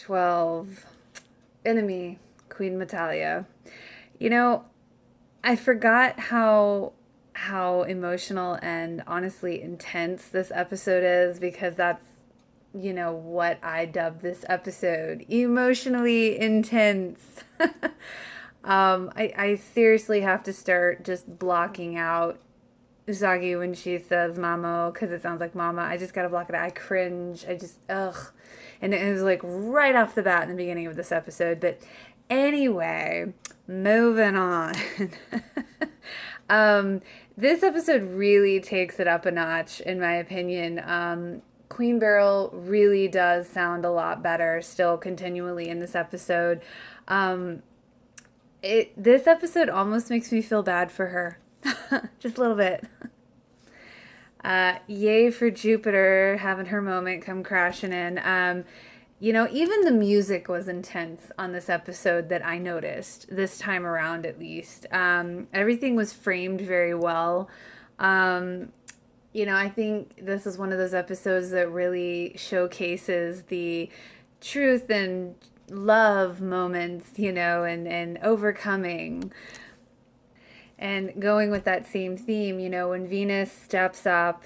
12. Enemy, Queen Metalia. You know, I forgot how emotional and honestly intense this episode is because that's what I dubbed this episode. Emotionally intense. I seriously have to start just blocking out Usagi when she says "mamo" because it sounds like "mama." I just gotta block it out. I cringe. I just ugh, and it was like right off the bat in the beginning of this episode. But anyway, moving on. This episode really takes it up a notch, in my opinion. Queen Beryl really does sound a lot better still continually in this episode. Um, this episode almost makes me feel bad for her. Just a little bit. Yay for Jupiter having her moment come crashing in. Even the music was intense on this episode that I noticed, this time around at least. Everything was framed very well. I think this is one of those episodes that really showcases the truth and love moments, and overcoming. And going with that same theme, when Venus steps up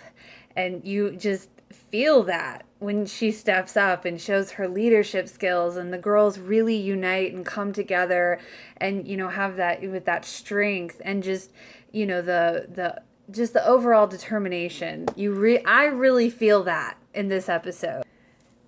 and you just feel that when she steps up and shows her leadership skills and the girls really unite and come together and, have that with that strength and just, the overall determination. I really feel that in this episode.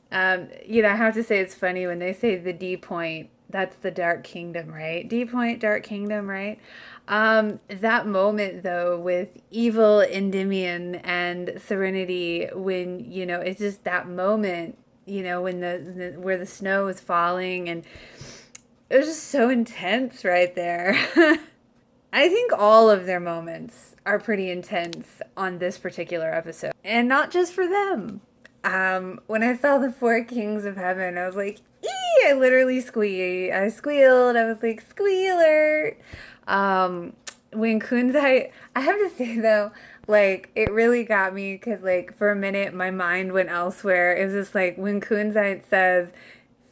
I have to say it's funny when they say the D point, that's the Dark Kingdom, right? D point, Dark Kingdom, right? That moment though with evil Endymion and Serenity when, it's just that moment, when where the snow is falling and it was just so intense right there. I think all of their moments are pretty intense on this particular episode. And not just for them. When I saw the four kings of heaven, I was like, ee! I literally squealed. I squealed. I was like, squealer. When Kunzai, I have to say though, like, it really got me because, like, for a minute, my mind went elsewhere. It was just like when Kunzai says,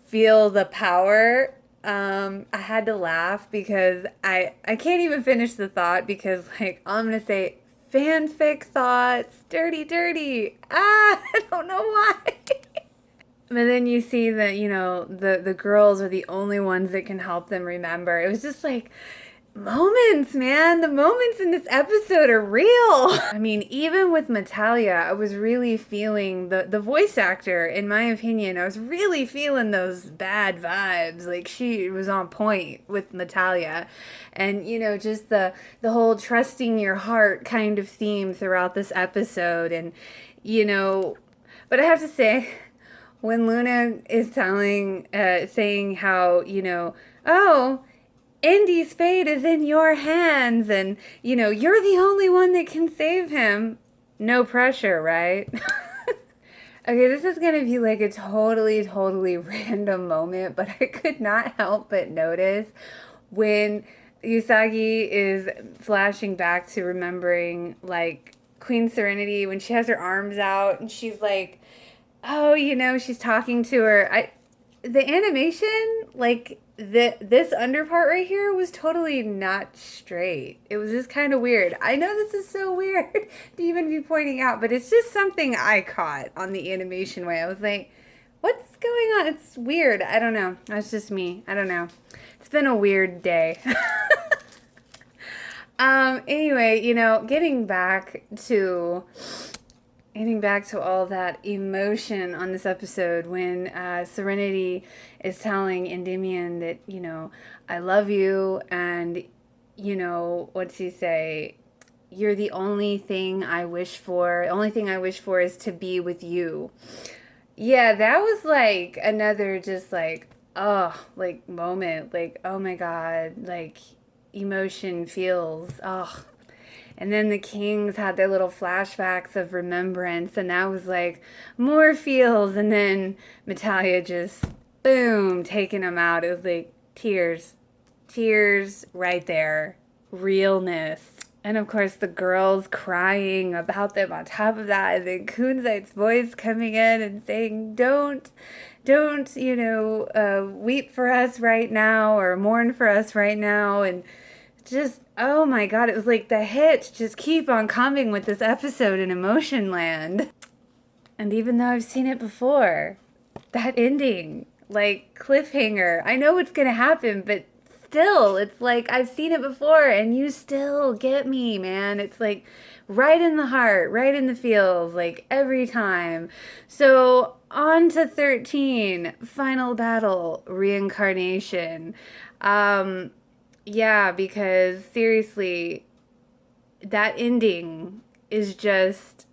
feel the power. I had to laugh because I can't even finish the thought because, like, I'm going to say fanfic thoughts, dirty. I don't know why. But then you see that, the girls are the only ones that can help them remember. It was just like moments, man. The moments in this episode are real. I mean, even with Metalia, I was really feeling the voice actor, in my opinion, I was really feeling those bad vibes. Like she was on point with Metalia. And, just the whole trusting your heart kind of theme throughout this episode. And, but I have to say, when Luna is saying how, oh, Indy's fate is in your hands and, you're the only one that can save him. No pressure, right? Okay, this is going to be like a totally random moment, but I could not help but notice when Usagi is flashing back to remembering, like, Queen Serenity when she has her arms out and she's like, oh, she's talking to her. The animation, like this under part right here was totally not straight. It was just kind of weird. I know this is so weird to even be pointing out, but it's just something I caught on the animation way. I was like, what's going on? It's weird. I don't know. That's just me. I don't know. It's been a weird day. Anyway, getting back to all that emotion on this episode when Serenity is telling Endymion that, I love you and, what's he say? You're the only thing I wish for. The only thing I wish for is to be with you. Yeah, that was like another just like, oh, like moment. Like, oh my God, like emotion feels, oh. And then the kings had their little flashbacks of remembrance, and that was like more feels. And then Metalia just, boom, taking them out. It was like tears right there, realness. And of course, the girls crying about them on top of that, and then Kunzite's voice coming in and saying, don't, weep for us right now or mourn for us right now. And just, oh my God, it was like the hits just keep on coming with this episode in Emotion Land. And even though I've seen it before, that ending, like cliffhanger, I know what's going to happen, but still, it's like I've seen it before and you still get me, man. It's like right in the heart, right in the feels, like every time. So on to 13, final battle, reincarnation. Yeah, because seriously, that ending is just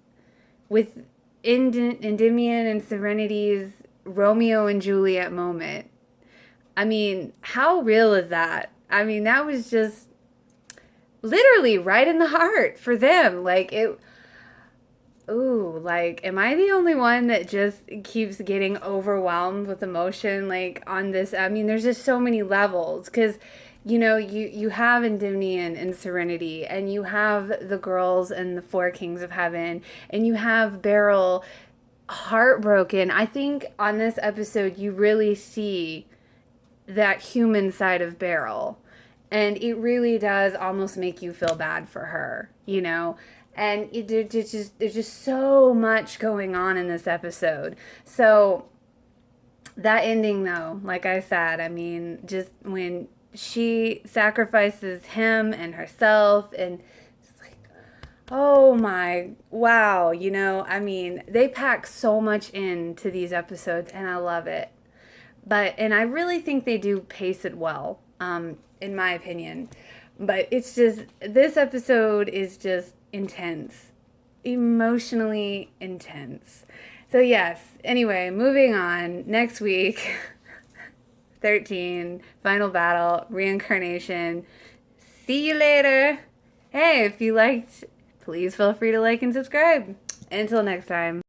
with Endymion and Serenity's Romeo and Juliet moment. I mean, how real is that? I mean, that was just literally right in the heart for them. Like, it, ooh, like, am I the only one that just keeps getting overwhelmed with emotion, like, on this? I mean, there's just so many levels, because, you have Endymion and Serenity, and you have the girls and the Four Kings of Heaven, and you have Beryl heartbroken. I think on this episode, you really see that human side of Beryl. And it really does almost make you feel bad for her, And there's just so much going on in this episode. So that ending, though, like I said, I mean, just when she sacrifices him and herself, and it's like, oh my, wow, I mean, they pack so much into these episodes, and I love it. And I really think they do pace it well, in my opinion. But it's just, this episode is just intense, emotionally intense. So yes, anyway, moving on. Next week, 13, final battle, reincarnation. See you later. Hey, if you liked, please feel free to like and subscribe. Until next time.